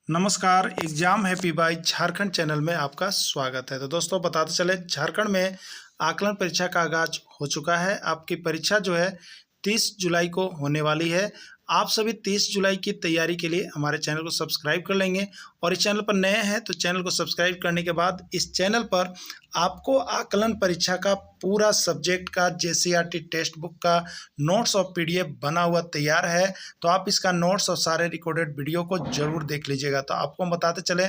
नमस्कार। Exam happy by Jharkhand channel में आपका स्वागत है। तो दोस्तों बताते चले, झारखंड में आकलन परीक्षा का आगाज हो चुका है। आपकी परीक्षा जो है 30 जुलाई को होने वाली है। आप सभी 30 जुलाई की तैयारी के लिए हमारे चैनल को सब्सक्राइब कर लेंगे और इस चैनल पर नए हैं तो चैनल को सब्सक्राइब करने के बाद इस चैनल पर आपको आकलन परीक्षा का पूरा सब्जेक्ट का जेसीईआरटी टेक्स्ट बुक का नोट्स और पीडीएफ बना हुआ तैयार है। तो आप इसका नोट्स और सारे रिकॉर्डेड वीडियो को जरूर देख लीजिएगा। तो आपको बताते चले,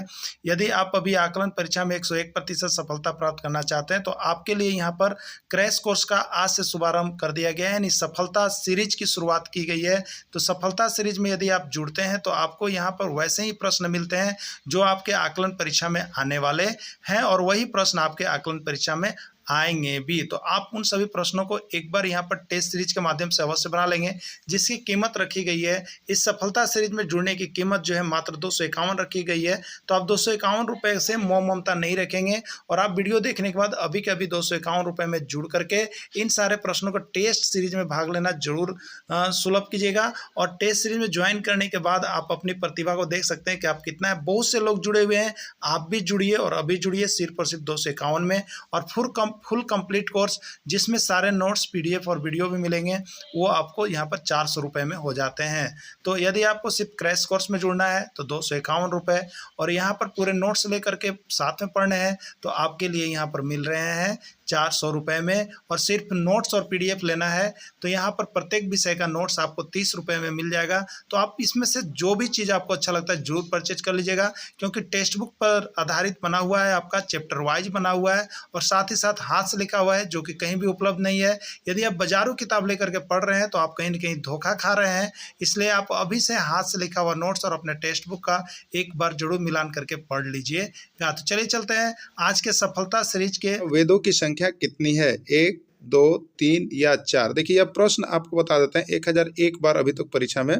यदि आप अभी आकलन परीक्षा में 101% सफलता प्राप्त करना चाहते हैं तो आपके लिए यहाँ पर क्रैश कोर्स का आज से शुभारंभ कर दिया गया है, यानी सफलता सीरीज की शुरुआत की गई है। तो सफलता सीरीज में यदि आप जुड़ते हैं तो आपको यहाँ पर वैसे ही प्रश्न मिलते हैं जो आपके आकलन परीक्षा में आने वाले हैं और वही प्रश्न आपके आकलन परीक्षा में आएंगे भी। तो आप उन सभी प्रश्नों को एक बार यहाँ पर टेस्ट सीरीज के माध्यम से अवश्य बना लेंगे, जिसकी कीमत रखी गई है। इस सफलता सीरीज में जुड़ने की कीमत जो है मात्र 251 रखी गई है। तो आप 251 रुपये से मोह ममता नहीं रखेंगे और आप वीडियो देखने के बाद अभी के अभी 251 रुपये में जुड़ करके इन सारे प्रश्नों को टेस्ट सीरीज में भाग लेना जरूर सुलभ कीजिएगा। और टेस्ट सीरीज में ज्वाइन करने के बाद आप अपनी प्रतिभा को देख सकते हैं कि आप कितना है। बहुत से लोग जुड़े हुए हैं, आप भी जुड़िए और अभी जुड़िए सिर्फ और सिर्फ 251 में। और फुल कंप्लीट कोर्स जिसमें सारे नोट्स, पीडीएफ और वीडियो भी मिलेंगे, वो आपको यहाँ पर 400 रुपये में हो जाते हैं। तो यदि आपको सिर्फ क्रैश कोर्स में जुड़ना है तो 251 रुपये और यहाँ पर पूरे नोट्स लेकर के साथ में पढ़ने हैं तो आपके लिए यहाँ पर मिल रहे हैं 400 रुपये में। और सिर्फ नोट्स और पीडीएफ लेना है तो यहाँ पर प्रत्येक विषय का नोट्स आपको 30 रुपये में मिल जाएगा। तो आप इसमें से जो भी चीज़ आपको अच्छा लगता है जरूर परचेज कर लीजिएगा, क्योंकि टेक्स्ट बुक पर आधारित बना हुआ है, आपका चैप्टर वाइज बना हुआ है और साथ ही साथ हाथ से लिखा हुआ है, जो कि कहीं भी उपलब्ध नहीं है। यदि आप बाजारू किताब लेकर के पढ़ रहे हैं तो आप कहीं ना कहीं धोखा खा रहे हैं। इसलिए आप अभी से हाथ से लिखा हुआ नोट्स और अपने टेक्स्ट बुक का एक बार जरूर मिलान करके पढ़ लीजिएगा। तो चलिए चलते हैं आज के सफलता सीरीज के वेदों की संख्या कितनी है, 1, 2, 3 या 4। देखिए यह प्रश्न आपको बता देते हैं 1001 बार अभी तक परीक्षा में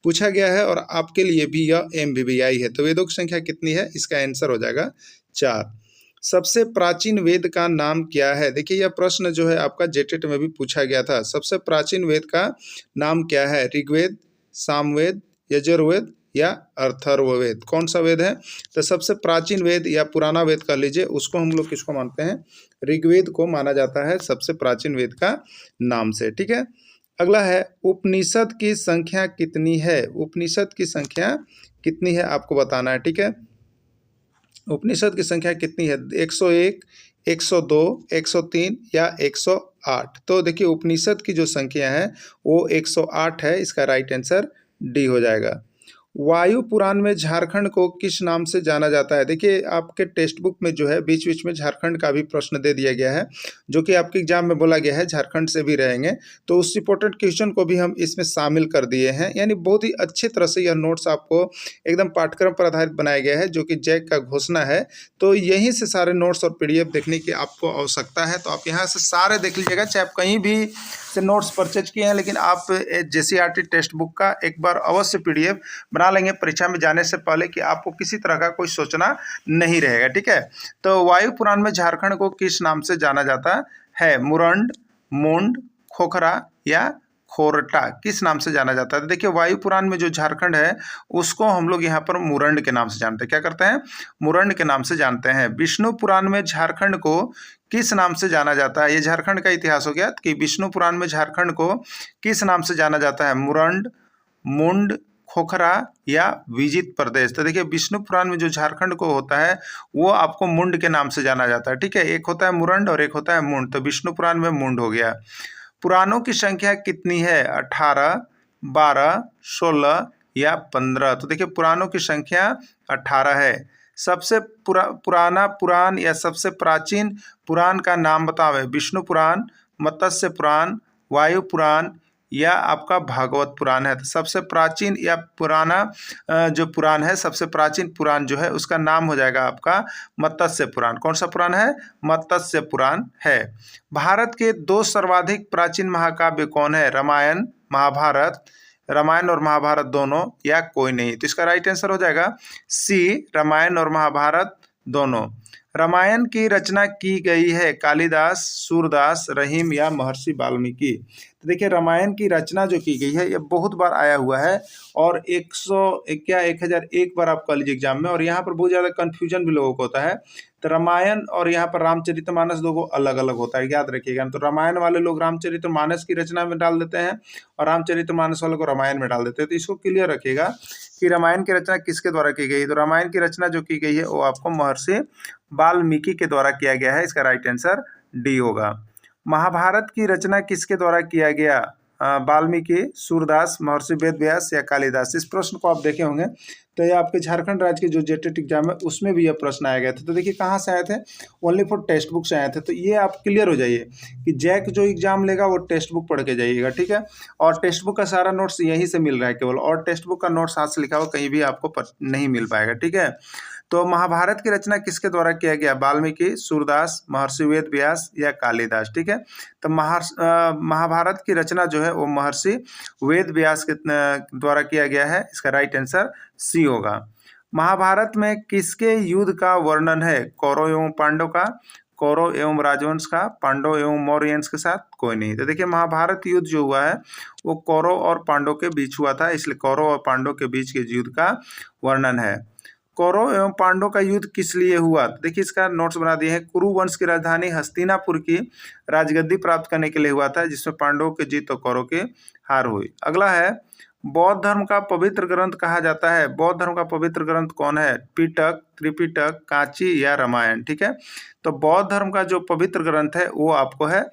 पूछा गया है और आपके लिए भी यह MVVI है। तो वेदों की संख्या कितनी है, इसका आंसर हो जाएगा 4। सबसे प्राचीन वेद का नाम क्या है। देखिए यह प्रश्न जो है आपका जेटेट में भी पूछा गया था। सबसे प्राचीन वेद का नाम क्या है, ऋग्वेद, सामवेद, यजुर्वेद या अथर्ववेद। कौन सा वेद है। तो सबसे प्राचीन वेद या पुराना वेद कह लीजिए, उसको हम लोग किसको मानते हैं, ऋग्वेद को माना जाता है सबसे प्राचीन वेद का नाम से। ठीक है, अगला है उपनिषद की संख्या कितनी है। उपनिषद की संख्या कितनी है आपको बताना है। ठीक है, उपनिषद की संख्या कितनी है, 101, 102, 103 या 108। तो देखिए उपनिषद की जो संख्या है वो 108 है। इसका राइट आंसर डी हो जाएगा। वायु पुराण में झारखंड को किस नाम से जाना जाता है। देखिए आपके टेक्स्ट बुक में जो है बीच बीच में झारखंड का भी प्रश्न दे दिया गया है, जो कि आपके एग्जाम में बोला गया है झारखंड से भी रहेंगे। तो उस इंपॉर्टेंट क्वेश्चन को भी हम इसमें शामिल कर दिए हैं, यानी बहुत ही अच्छी तरह से यह नोट्स आपको एकदम पाठ्यक्रम पर आधारित बनाया गया है, जो कि जैक का घोषणा है। तो यहीं से सारे नोट्स और पीडीएफ देखने की आपको आवश्यकता है। तो आप यहाँ से सारे देख लीजिएगा, चाहे आप कहीं भी से नोट्स परचेज किए हैं, लेकिन आप जेसीईआरटी टेक्स्ट बुक का एक बार अवश्य पीडीएफ बना लेंगे परीक्षा में जाने से पहले, कि आपको किसी तरह का कोई सोचना नहीं रहेगा। ठीक है, तो वायु पुराण में झारखंड को किस नाम से जाना जाता है, मुरंड, मुंड, खोखरा या खोरटा, किस नाम से जाना जाता है। देखिए वायु पुराण में जो झारखंड है उसको हम लोग यहाँ पर मुरंड के नाम से जानते हैं। क्या करते हैं, मुरंड के नाम से जानते हैं। विष्णु पुराण में झारखंड को किस नाम से जाना जाता है। ये झारखंड का इतिहास हो गया कि विष्णु पुराण में झारखंड को किस नाम से जाना जाता है, मुरंड, मुंड, खोखरा या विजित प्रदेश। तो देखिए विष्णु पुराण में जो झारखंड को होता है वो आपको मुंड के नाम से जाना जाता है। ठीक है, एक होता है मुरंड और एक होता है मुंड। तो विष्णु पुराण में मुंड हो गया। पुराणों की संख्या कितनी है, 18, 12, 16 या 15। तो देखिए पुराणों की संख्या 18 है। सबसे पुराना पुराण या सबसे प्राचीन पुराण का नाम बतावे, विष्णु पुराण, मत्स्य पुराण, वायु पुराण या आपका भागवत पुराण है। तो सबसे प्राचीन या पुराना जो पुराण है, सबसे प्राचीन पुराण जो है उसका नाम हो जाएगा आपका मत्स्य पुराण। कौन सा पुराण है, मत्स्य पुराण है। भारत के 2 सर्वाधिक प्राचीन महाकाव्य कौन है, रामायण, महाभारत, रामायण और महाभारत दोनों या कोई नहीं। तो इसका राइट आंसर हो जाएगा सी, रामायण और महाभारत दोनों। रामायण की रचना की गई है कालिदास, सूरदास, रहीम या महर्षि वाल्मीकि। तो देखिए रामायण की रचना जो की गई है ये बहुत बार आया हुआ है और 1001 बार आप कह लीजिए एग्जाम में, और यहाँ पर बहुत ज़्यादा कन्फ्यूजन भी लोगों को होता है। तो रामायण और यहाँ पर रामचरितमानस दोनों अलग अलग होता है, याद रखिएगा। तो रामायण वाले लोग रामचरितमानस की रचना में डाल देते हैं और रामचरितमानस वाले को रामायण में डाल देते हैं। तो इसको क्लियर रखिएगा कि रामायण की रचना किसके द्वारा की गई। तो रामायण की रचना जो की गई है वो आपको महर्षि वाल्मीकि के द्वारा किया गया है। इसका राइट आंसर डी होगा। महाभारत की रचना किसके द्वारा किया गया। वाल्मीकि, सूरदास, महर्षि वेदव्यास या कालिदास। इस प्रश्न को आप देखे होंगे तो ये आपके झारखंड राज्य के जो जेटेट एग्जाम है उसमें भी यह प्रश्न आए गए थे। तो देखिए कहाँ से आए थे, ओनली फॉर टेक्स्ट बुक से आए थे। तो ये आप क्लियर हो जाइए कि जैक जो एग्जाम लेगा वो टेक्स्ट बुक पढ़ के जाइएगा, ठीक है। और टेक्स्ट बुक का सारा नोट्स यहीं से मिल रहा है केवल, और टेक्स्ट बुक का नोट्स हाथ से लिखा हुआ कहीं भी आपको नहीं मिल पाएगा, ठीक है। तो महाभारत की रचना किसके द्वारा किया गया, वाल्मीकि, सूरदास, महर्षि वेदव्यास या कालिदास, ठीक है। तो महाभारत की रचना जो है वो महर्षि वेदव्यास के द्वारा किया गया है। इसका राइट आंसर सी होगा। महाभारत में किसके युद्ध का वर्णन है, कौरव एवं पांडव का, कौरव एवं राजवंश का, पांडव एवं मौर्यवंश के साथ, कोई नहीं। तो देखिए महाभारत युद्ध जो हुआ है वो कौरव और पांडव के बीच हुआ था, इसलिए कौरव और पांडव के बीच के युद्ध का वर्णन है। कौरव एवं पांडव का युद्ध किस लिए हुआ, तो देखिए इसका नोट्स बना दिए हैं। कुरु वंश की राजधानी हस्तिनापुर की राजगद्दी प्राप्त करने के लिए हुआ था, जिसमें पांडवों की जीत और कौरव की हार हुई। अगला है बौद्ध धर्म का पवित्र ग्रंथ कहा जाता है। बौद्ध धर्म का पवित्र ग्रंथ कौन है, पिटक, त्रिपिटक, कांची या रामायण, ठीक है। तो बौद्ध धर्म का जो पवित्र ग्रंथ है वो आपको है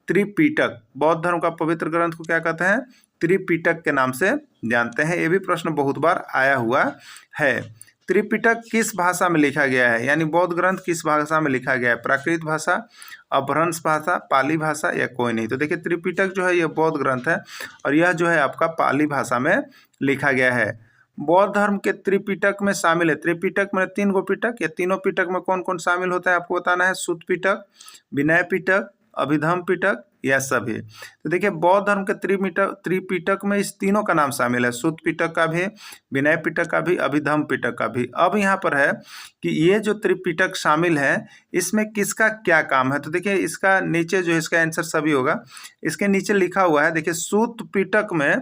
त्रिपिटक। बौद्ध धर्म का पवित्र ग्रंथ को क्या कहते हैं, त्रिपिटक के नाम से जानते हैं। ये भी प्रश्न बहुत बार आया हुआ है। त्रिपिटक किस भाषा में लिखा गया है, यानी बौद्ध ग्रंथ किस भाषा में लिखा गया है, प्राकृत भाषा, अपभ्रंश भाषा, पाली भाषा या कोई नहीं। तो देखिए त्रिपिटक जो है यह बौद्ध ग्रंथ है और यह जो है आपका पाली भाषा में लिखा गया है। बौद्ध धर्म के त्रिपिटक में शामिल है, त्रिपिटक में 3 गो पिटक, ये तीनों पिटक में कौन कौन शामिल होता है आपको बताना है। सुत्त पिटक, विनय पिटक, अभिधम पिटक या सभी। तो देखिए बौद्ध धर्म के त्रिपिटक में इस तीनों का नाम शामिल है, सुत्त पिटक का भी, विनय पिटक का भी, अभिधम पिटक का भी। अब यहाँ पर है कि ये जो त्रिपिटक शामिल है इसमें किसका क्या काम है। तो देखिए इसका नीचे जो है इसका आंसर सभी होगा, इसके नीचे लिखा हुआ है देखिए सुत्त पिटक में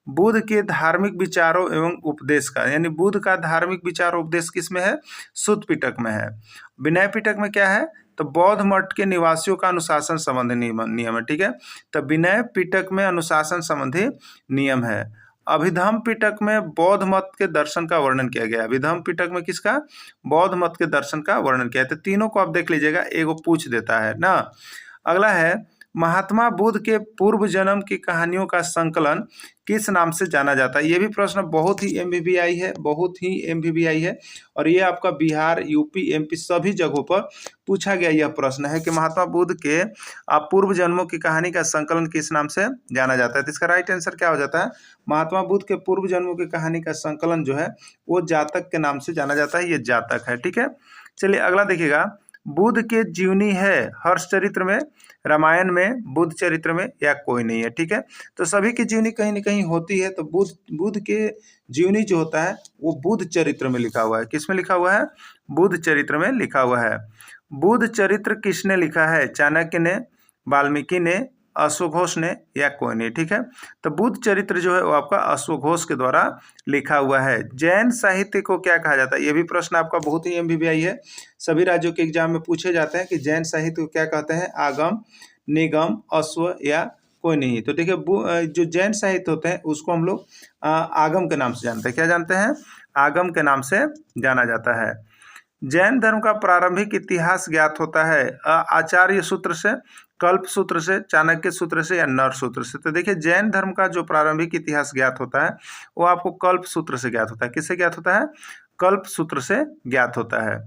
बुद्ध के धार्मिक विचारों एवं उपदेश का, यानी बुद्ध का धार्मिक विचार उपदेश किस में है, सुत्त पिटक में है। विनय पिटक में क्या है, तो बौद्ध मठ के निवासियों का अनुशासन संबंधी नियम है, ठीक है। तो विनय पिटक में अनुशासन संबंधी नियम है। अभिधम पिटक में बौद्ध मत के दर्शन का वर्णन किया गया है। अभिधम पिटक में किसका, बौद्ध मत के दर्शन का वर्णन किया है। तो तीनों को आप देख लीजिएगा, एगो पूछ देता है ना। अगला है महात्मा बुद्ध के पूर्व जन्म की कहानियों का संकलन किस नाम से जाना जाता है। ये भी प्रश्न बहुत ही एमवीवीआई है, बहुत ही एमवीवीआई है, और ये आपका बिहार, यूपी, एमपी सभी जगहों पर पूछा गया यह प्रश्न है कि महात्मा बुद्ध के पूर्व जन्मों की कहानी का संकलन किस नाम से जाना जाता है। तो इसका राइट आंसर क्या हो जाता है, महात्मा बुद्ध के पूर्व जन्मों की कहानी का संकलन जो है वो जातक के नाम से जाना जाता है, ये जातक है, ठीक है। चलिए अगला देखिएगा, बुद्ध के जीवनी है हर्ष चरित्र में, रामायण में, बुद्ध चरित्र में या कोई नहीं है, ठीक है। तो सभी की जीवनी कहीं न कहीं होती है, तो बुद्ध के जीवनी जो होता है वो बुद्ध चरित्र में लिखा हुआ है। किस में लिखा हुआ है, बुद्ध चरित्र में लिखा हुआ है। बुद्ध चरित्र किसने लिखा है, चाणक्य ने, वाल्मीकि ने, अश्वघोष ने या कोई नहीं, ठीक है। तो बुद्ध चरित्र जो है वो आपका अश्वघोष के द्वारा लिखा हुआ है। जैन साहित्य को क्या कहा जाता है, ये भी प्रश्न आपका बहुत ही एमवीवीआई है, सभी राज्यों के एग्जाम में पूछे जाते हैं कि जैन साहित्य को क्या कहते हैं, आगम, निगम, अश्व या कोई नहीं। तो देखिए जो जैन साहित्य होते हैं उसको हम लोग आगम के नाम से जानते हैं। क्या जानते हैं, आगम के नाम से जाना जाता है। जैन धर्म का प्रारंभिक इतिहास ज्ञात होता है आचार्य सूत्र से, कल्प सूत्र से, चाणक्य सूत्र से या नर सूत्र से। तो देखिए जैन धर्म का जो प्रारंभिक इतिहास ज्ञात होता है वो आपको कल्प सूत्र से ज्ञात होता है। किससे ज्ञात होता है, कल्प सूत्र से ज्ञात होता है।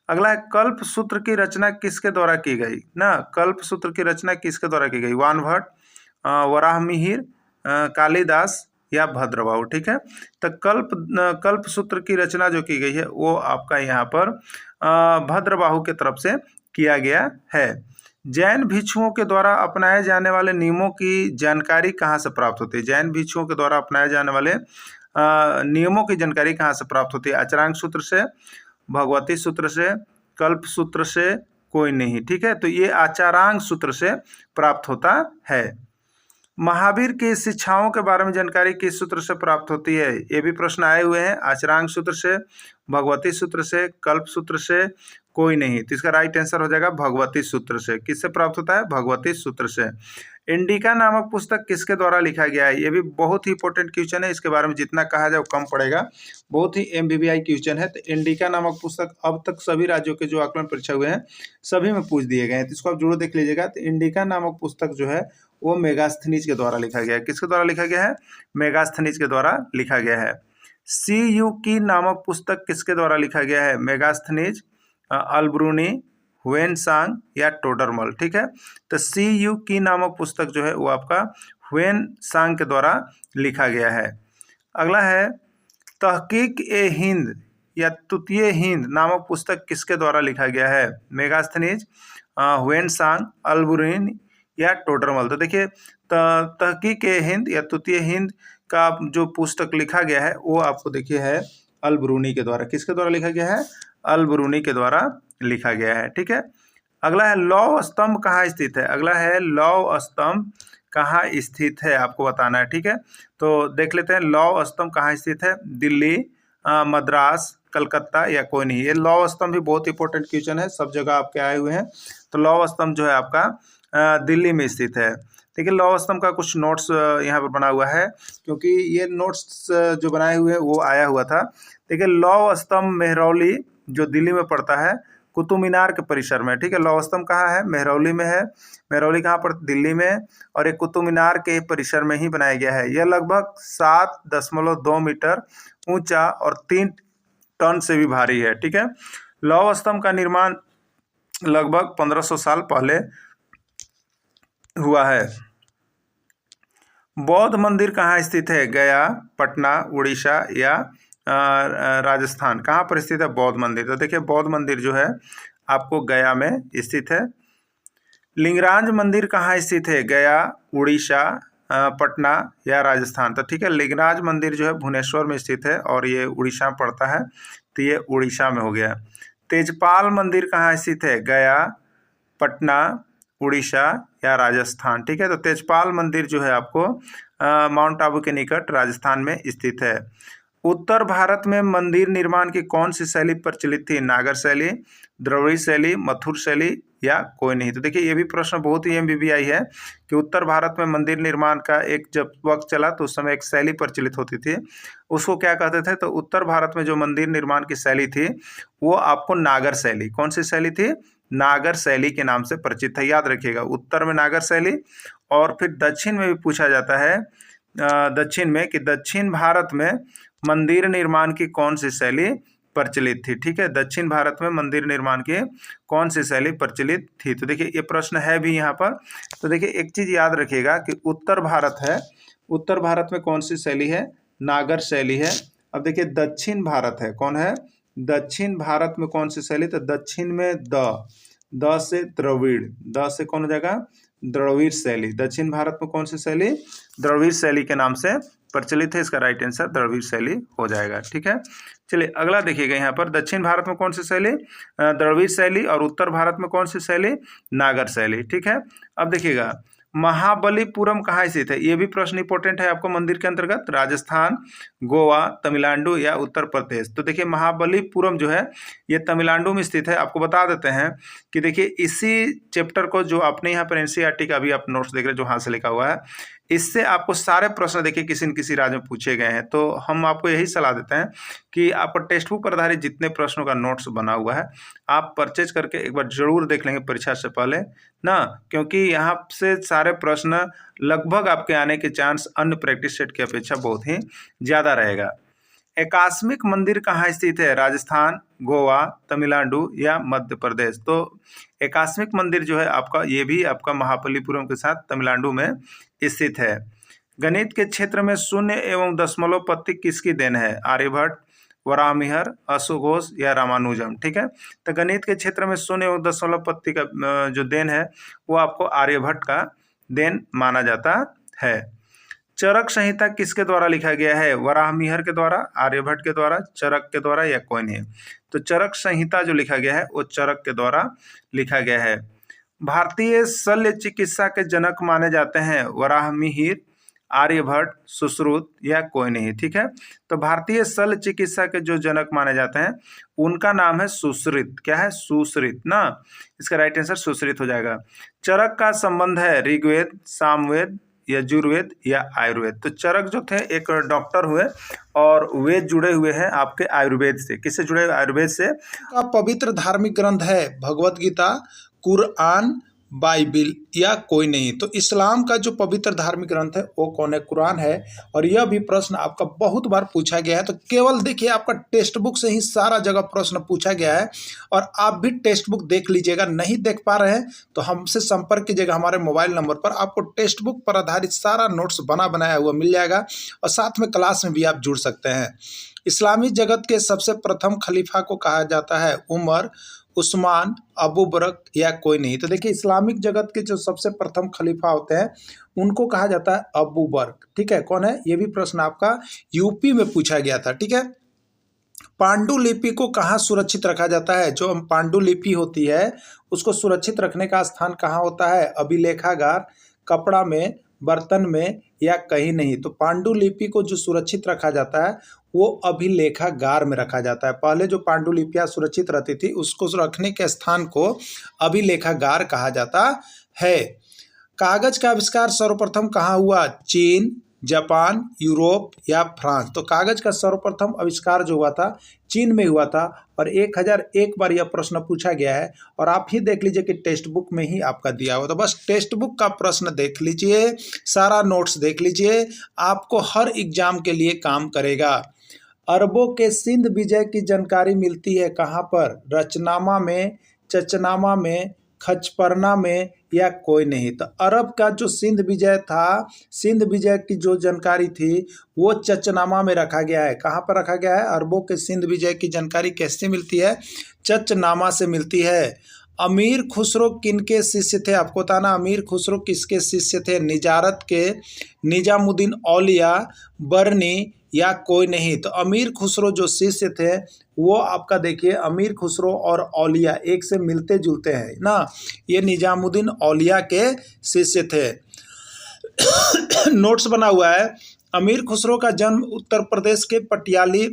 अगला है कल्प सूत्र की रचना किसके द्वारा की गई ना, कल्प सूत्र की रचना किसके द्वारा की गई, वानभट्ट, वराहमिहिर, कालिदास या भद्रबाहु, ठीक है। तो कल्प सूत्र की रचना जो की गई है वो आपका यहाँ पर भद्रबाहु के तरफ से किया गया है। जैन भिक्षुओं के द्वारा अपनाए जाने वाले नियमों की जानकारी कहाँ से प्राप्त होती है, जैन भिक्षुओं के द्वारा अपनाए जाने वाले नियमों की जानकारी कहाँ से प्राप्त होती है, अचरांग सूत्र से, भगवती सूत्र से, कल्प सूत्र से कोई नहीं। ठीक है, तो ये आचारांग सूत्र से प्राप्त होता है। महावीर की शिक्षाओं के बारे में जानकारी किस सूत्र से प्राप्त होती है? ये भी प्रश्न आए हुए हैं। आचरांग सूत्र से, भगवती सूत्र से, कल्प सूत्र से, कोई नहीं। तो इसका राइट आंसर हो जाएगा भगवती सूत्र से। किससे प्राप्त होता है? भगवती सूत्र से। इंडिका नामक पुस्तक किसके द्वारा लिखा गया है? ये भी बहुत ही इंपॉर्टेंट क्वेश्चन है। इसके बारे में जितना कहा जाए वो कम पड़ेगा। बहुत ही एमबीबीआई क्वेश्चन है। तो इंडिका नामक पुस्तक अब तक सभी राज्यों के जो आकलन परीक्षा हुए हैं सभी में पूछ दिए गए हैं, तो इसको आप जरूर देख लीजिएगा। तो इंडिका नामक पुस्तक जो है वो मेगास्थनीज के द्वारा लिखा गया है। किसके द्वारा लिखा गया है? मेगास्थनीज के द्वारा लिखा गया है। सी यू की नामक पुस्तक किसके द्वारा लिखा गया है? मेगास्थनीज, अलब्रूनी, हुएनसांग या टोडरमल। ठीक है, तो सी यू की नामक पुस्तक जो है वो आपका हुएनसांग के द्वारा लिखा गया है। अगला है तहकीक ए हिंद या तुतिए हिंद नामक पुस्तक किसके द्वारा लिखा गया है? मेगास्थनीज, हुएनसांग, अलब्रूनी या टोडरमल। तो देखिए तहकीक ए हिंद या तुतिए हिंद का जो पुस्तक लिखा गया है वो आपको देखिए है अलब्रूनी के द्वारा। किसके द्वारा लिखा गया है? अलब्रूनी के द्वारा लिखा गया है। ठीक है, अगला है लौह स्तंभ कहाँ स्थित है? अगला है लौह स्तंभ कहाँ स्थित है, आपको बताना है। ठीक है, तो देख लेते हैं लौह स्तंभ कहाँ स्थित है। दिल्ली, मद्रास, कलकत्ता या कोई नहीं। ये लौह स्तंभ भी बहुत इंपॉर्टेंट क्वेश्चन है, सब जगह आपके आए हुए हैं। तो लौह स्तंभ जो है आपका दिल्ली में स्थित है। देखिए लौह स्तंभ का कुछ नोट्स यहाँ पर बना हुआ है, क्योंकि ये नोट्स जो बनाए हुए हैं वो आया हुआ था। देखिए लौह स्तंभ मेहरौली जो दिल्ली में पड़ता है, कुतुब मीनार के परिसर में। ठीक है, लौह स्तंभ कहाँ है? मेहरौली में है। मेहरौली कहाँ पर? दिल्ली में। और एक कुतुब मीनार के परिसर में ही बनाया गया है। यह लगभग 7.2 मीटर ऊंचा और 3 टन से भी भारी है। ठीक है, लौह स्तंभ का निर्माण लगभग 1500 साल पहले हुआ है। बौद्ध मंदिर कहाँ स्थित है? गया, पटना, उड़ीसा या राजस्थान। कहाँ पर स्थित है बौद्ध मंदिर? तो देखिए बौद्ध मंदिर जो है आपको गया में स्थित है। लिंगराज मंदिर कहाँ स्थित है? गया, उड़ीसा, पटना या राजस्थान। तो ठीक है, लिंगराज मंदिर जो है भुवनेश्वर में स्थित है और ये उड़ीसा में पड़ता है, तो ये उड़ीसा में हो गया। तेजपाल मंदिर कहाँ स्थित है? गया, पटना, उड़ीसा या राजस्थान। ठीक है, तो तेजपाल मंदिर जो है आपको माउंट आबू के निकट राजस्थान में स्थित है। उत्तर भारत में मंदिर निर्माण की कौन सी शैली प्रचलित थी? नागर शैली, द्रविड़ शैली, मथुर शैली या कोई नहीं। तो देखिए ये भी प्रश्न बहुत ही एमबीबीआई है कि उत्तर भारत में मंदिर निर्माण का एक जब वक्त चला तो उस समय एक शैली प्रचलित होती थी, उसको क्या कहते थे? तो उत्तर भारत में जो मंदिर निर्माण की शैली थी वो आपको नागर शैली। कौन सी शैली थी? नागर शैली के नाम से परिचित है। याद रखिएगा, उत्तर में नागर शैली और फिर दक्षिण में भी पूछा जाता है दक्षिण में कि दक्षिण भारत में मंदिर निर्माण की कौन सी शैली प्रचलित थी। ठीक है, दक्षिण भारत में मंदिर निर्माण की कौन सी शैली प्रचलित थी। तो देखिए ये प्रश्न है भी यहाँ पर। तो देखिए एक चीज याद रखिएगा कि उत्तर भारत है, उत्तर भारत में कौन सी शैली है? नागर शैली है। अब देखिए दक्षिण भारत है, कौन है? दक्षिण भारत में कौन सी शैली? तो दक्षिण में द से द्रविड़, द से कौन हो जाएगा? द्रविड़ शैली। दक्षिण भारत में कौन सी शैली? द्रविड़ शैली के नाम से प्रचलित है। इसका राइट आंसर द्रविड़ शैली हो जाएगा। ठीक है, चलिए अगला देखिएगा यहाँ पर दक्षिण भारत में कौन सी शैली? द्रविड़ शैली। और उत्तर भारत में कौन सी शैली? नागर शैली। ठीक है, अब देखिएगा महाबलीपुरम कहाँ स्थित है? ये भी प्रश्न इंपॉर्टेंट है आपको मंदिर के अंतर्गत। राजस्थान, गोवा, तमिलनाडु या उत्तर प्रदेश। तो देखिए महाबलीपुरम जो है ये तमिलनाडु में स्थित है। आपको बता देते हैं कि देखिए इसी चैप्टर को जो आपने यहाँ पर एनसीईआरटी का भी आप नोट्स देख रहे हैं जो हाथ से लिखा हुआ है, इससे आपको सारे प्रश्न देखिए किसी न किसी राज्य में पूछे गए हैं। तो हम आपको यही सलाह देते हैं कि आप टेक्स्ट बुक पर आधारित जितने प्रश्नों का नोट्स बना हुआ है आप परचेज करके एक बार जरूर देख लेंगे परीक्षा से पहले ना, क्योंकि यहाँ से सारे प्रश्न लगभग आपके आने के चांस अन्य प्रैक्टिस सेट की अपेक्षा बहुत ही ज़्यादा रहेगा। एकास्मिक मंदिर कहाँ स्थित है? राजस्थान, गोवा, तमिलनाडु या मध्य प्रदेश। तो एकास्मिक मंदिर जो है आपका ये भी आपका महाबलीपुरम के साथ तमिलनाडु में स्थित है। गणित के क्षेत्र में शून्य एवं दशमलव पत्ती किसकी देन है? आर्यभट्ट, वराहमिहिर, अशोक घोष या रामानुजम। ठीक है, तो गणित के क्षेत्र में शून्य एवं दशमलव पत्ती का जो देन है वो आपको आर्यभट्ट का देन माना जाता है। चरक संहिता किसके द्वारा लिखा गया है? वराहमिहिर के द्वारा, आर्यभट्ट के द्वारा, चरक के द्वारा या कोई नहीं? तो चरक संहिता जो लिखा गया है वो चरक के द्वारा लिखा गया है। भारतीय शल्य चिकित्सा के जनक माने जाते हैं वराहमिहिर, आर्यभट्ट, सुश्रुत या कोई नहीं। ठीक है, तो भारतीय शल्य चिकित्सा के जो जनक माने जाते हैं उनका नाम है सुश्रित। क्या है? सुश्रित ना, इसका राइट आंसर सुश्रित हो जाएगा। चरक का संबंध है ऋग्वेद, सामवेद, यजुर्वेद या आयुर्वेद। तो चरक जो थे एक डॉक्टर हुए और वेद जुड़े हुए हैं आपके आयुर्वेद से। किससे जुड़े हुए? आयुर्वेद से। का पवित्र धार्मिक ग्रंथ है भगवत गीता, कुरआन, बाइबिल या कोई नहीं? तो इस्लाम का जो पवित्र धार्मिक ग्रंथ है वो कौन है? कुरान है। और यह भी प्रश्न आपका बहुत बार पूछा गया है। तो केवल देखिए आपका टेक्स्ट बुक से ही सारा जगह प्रश्न पूछा गया है और आप भी टेक्स्ट बुक देख लीजिएगा। नहीं देख पा रहे हैं तो हमसे संपर्क कीजिएगा हमारे मोबाइल नंबर पर। आपको टेक्स्ट बुक पर आधारित सारा नोट्स बनाया हुआ मिल जाएगा और साथ में क्लास में भी आप जुड़ सकते हैं। इस्लामी जगत के सबसे प्रथम खलीफा को कहा जाता है उमर, उस्मान, अबू बकर या कोई नहीं? तो देखिए इस्लामिक जगत के जो सबसे प्रथम खलीफा होते हैं उनको कहा जाता है अबू बकर। ठीक है, कौन है? ये भी प्रश्न आपका यूपी में पूछा गया था। ठीक है, पांडुलिपि को कहाँ सुरक्षित रखा जाता है? जो पांडुलिपि होती है उसको सुरक्षित रखने का स्थान कहाँ होता है? अभिलेखागार, कपड़ा में, बर्तन में या कहीं नहीं? तो पांडुलिपि को जो सुरक्षित रखा जाता है वो अभिलेखागार में रखा जाता है। पहले जो पांडुलिपियां सुरक्षित रहती थी उसको रखने के स्थान को अभिलेखागार कहा जाता है। कागज का आविष्कार सर्वप्रथम कहाँ हुआ? चीन, जापान, यूरोप या फ्रांस? तो कागज का सर्वप्रथम आविष्कार जो हुआ था चीन में हुआ था और 1001 बार यह प्रश्न पूछा गया है और आप ही देख लीजिए कि टेक्स्ट बुक में ही आपका दिया हुआ। तो बस टेक्स्ट बुक का प्रश्न देख लीजिए, सारा नोट्स देख लीजिए, आपको हर एग्जाम के लिए काम करेगा। अरबों के सिंध विजय की जानकारी मिलती है कहाँ पर? रचनामा में, चचनामा में, खचपरना में या कोई नहीं? तो अरब का जो सिंध विजय था, सिंध विजय की जो जानकारी थी वो चचनामा में रखा गया है। कहाँ पर रखा गया है? अरबों के सिंध विजय की जानकारी कैसे मिलती है? चचनामा से मिलती है। अमीर खुसरो किनके शिष्य थे? आपको बताना, अमीर खुसरो किसके शिष्य थे? निजारत के, निजामुद्दीन औलिया, बरनी या कोई नहीं? तो अमीर खुसरो जो शिष्य थे वो आपका देखिए अमीर खुसरो और औलिया एक से मिलते जुलते हैं ना, ये निजामुद्दीन औलिया के शिष्य थे। नोट्स बना हुआ है। अमीर खुसरो का जन्म उत्तर प्रदेश के पटियाली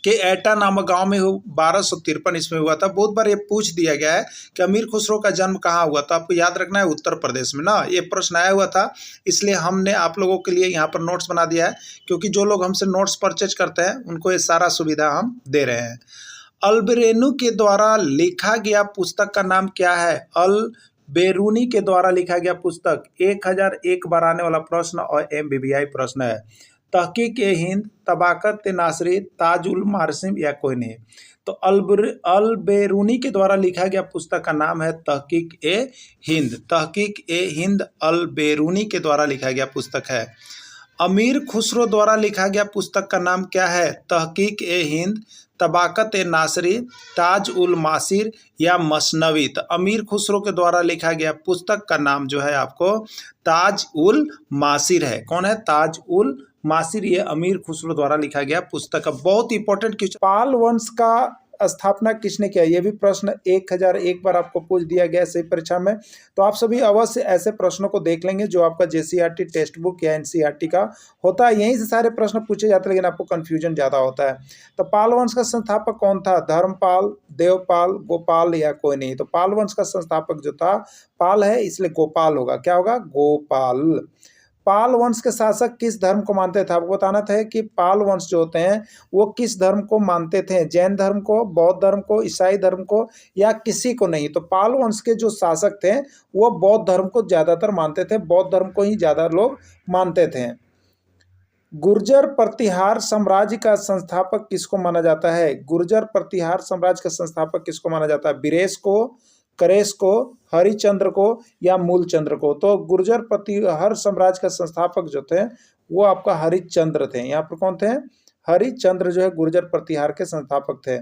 के एटा नामक गांव में 1253 ईस्वी में हुआ था। बहुत बार ये पूछ दिया गया है कि अमीर खुसरो का जन्म कहाँ हुआ था। आपको याद रखना है उत्तर प्रदेश में ना, ये प्रश्न आया हुआ था, इसलिए हमने आप लोगों के लिए यहाँ पर नोट्स बना दिया है, क्योंकि जो लोग हमसे नोट्स परचेज करते हैं उनको ये सारा सुविधा हम दे रहे हैं। अल-बेरूनी के द्वारा लिखा गया पुस्तक का नाम क्या है? अल-बेरूनी के द्वारा लिखा गया पुस्तक 1001 बार आने वाला प्रश्न और MBBI प्रश्न है। तहकीक-ए-हिंद, तबाकत-ए-नासरी, ताज-उल-मारसिम या कोई नहीं? तो अल-बेरूनी के द्वारा लिखा गया पुस्तक का नाम है तहकीक-ए-हिंद। तहकीक-ए-हिंद अल-बेरूनी के द्वारा लिखा गया पुस्तक है। अमीर खुसरो द्वारा लिखा गया पुस्तक का नाम क्या है? तहकीक-ए-हिंद, तबाकत-ए-नासरी, ताज-उल-मासिर या मसनवी? तो अमीर खुसरो के द्वारा लिखा गया पुस्तक का नाम जो है आपको ताज-उल-मासिर है। कौन है? ताज-उल-मासिर, ये अमीर खुसरो द्वारा लिखा गया पुस्तक है। बहुत इंपॉर्टेंट क्वेश्चन। पाल वंश का स्थापना किसने किया? ये भी प्रश्न 1001 बार आपको पूछ दिया गया सही परीक्षा में। तो आप सभी अवश्य ऐसे प्रश्नों को देख लेंगे जो आपका JCERT टेक्स्ट बुक या NCERT का होता है। यहीं से सारे प्रश्न पूछे जाते हैं, लेकिन आपको कंफ्यूजन ज़्यादा होता है। तो पाल वंश का संस्थापक कौन था? धर्मपाल, देवपाल, गोपाल या कोई नहीं? तो पाल वंश का संस्थापक जो था पाल है, इसलिए गोपाल होगा। क्या होगा? गोपाल। पाल वंश के शासक किस धर्म को मानते थे? आपको बताना था कि पाल वंश जो होते हैं वो किस धर्म को मानते थे? जैन धर्म को, बौद्ध धर्म को, ईसाई धर्म को या किसी को नहीं? तो पाल वंश के जो शासक थे वो बौद्ध धर्म को ज़्यादातर मानते थे, बौद्ध धर्म को ही ज़्यादा लोग मानते थे। गुर्जर प्रतिहार साम्राज्य का संस्थापक किसको माना जाता है? गुर्जर प्रतिहार साम्राज्य का संस्थापक किसको माना जाता है? बीरेश को, करेश को, हरिचंद्र को या मूलचंद्र को? तो गुर्जर प्रतिहार साम्राज्य का संस्थापक जो थे वो आपका हरिचंद्र थे। यहाँ पर कौन थे? हरिचंद्र जो है गुर्जर प्रतिहार के संस्थापक थे।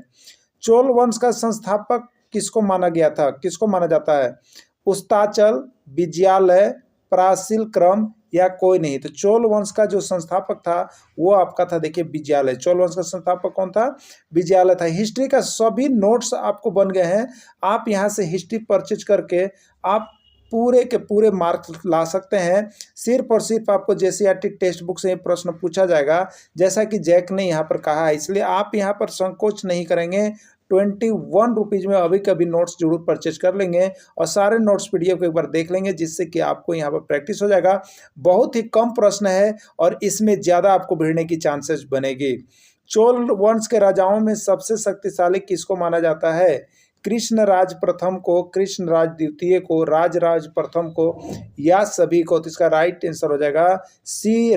चोल वंश का संस्थापक किसको माना गया था? किसको माना जाता है? उस्ताचल, विजयालय, प्राचीन क्रम या कोई नहीं। तो चोल वंश का जो संस्थापक था वो आपका था, देखिए, विजयालय। चोल वंश का संस्थापक कौन था? विजयालय था। हिस्ट्री का सभी नोट्स आपको बन गए हैं। आप यहाँ से हिस्ट्री परचेज करके आप पूरे के पूरे मार्क्स ला सकते हैं। सिर्फ और सिर्फ आपको जेसीईआरटी टेक्स्ट बुक से ही प्रश्न पूछा जाएगा, जैसा कि जैक ने यहाँ पर कहा है। इसलिए आप यहाँ पर संकोच नहीं करेंगे। 21 रुपीज़ में अभी कभी नोट्स जरूर परचेज कर लेंगे और सारे नोट्स पीडीएफ को एक बार देख लेंगे, जिससे कि आपको यहाँ पर प्रैक्टिस हो जाएगा। बहुत ही कम प्रश्न है और इसमें ज़्यादा आपको भिड़ने की चांसेस बनेगी। चोल वंश के राजाओं में सबसे शक्तिशाली किसको माना जाता है? कृष्णराज प्रथम को, कृष्णराज द्वितीय को, राजराज प्रथम को या सभी को? तो इसका राइट आंसर हो जाएगा सी,